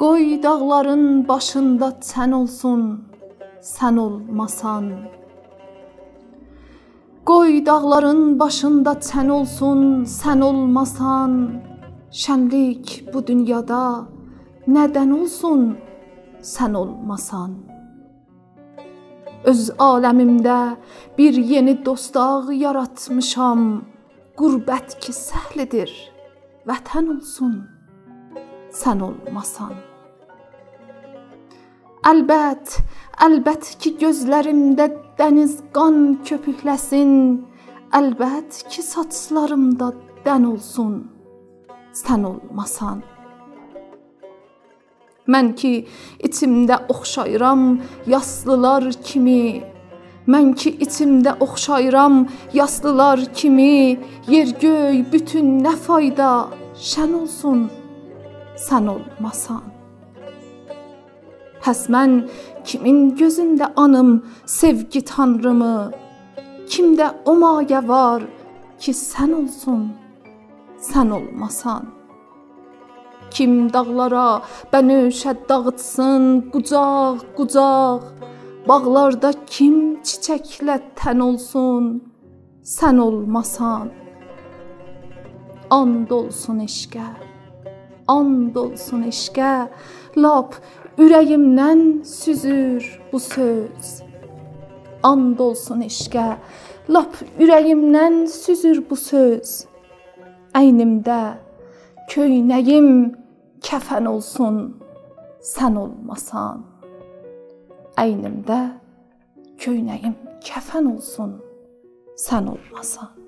Qoy dağların başında sən olsun, sən olmasan. Qoy dağların başında sən olsun, sən olmasan. Şənlik bu dünyada nədən olsun, sən olmasan. Öz aləmimdə bir yeni dostaq yaratmışam. Qurbət ki səhlidir, vətən olsun, sən olmasan. Əlbət ki gözlərimdə dəniz qan köpükləsin. Əlbət ki saçlarımda dən olsun, sən olmasan. Mən ki içimdə oxşayıram yaslılar kimi. Mən ki içimdə oxşayıram yaslılar kimi. Yer göy bütün nə fayda, şən olsun, sən olmasan. Həs mən kimin gözündə anım sevgi tanrımı? Kimdə o mayə var ki sən olsun, sən olmasan. Kim dağlara bənövşə dağıtsın qucaq qucaq. Bağlarda kim çiçəklə tən olsun, sən olmasan. And olsun eşqə, and olsun eşqə. Lap ürəyimdən süzür bu söz. And olsun eşqə, lap ürəyimdən süzür bu söz. Əynimdə köynəyim kəfən olsun, sən olmasan. Əynimdə köynəyim kəfən olsun, sən olmasan.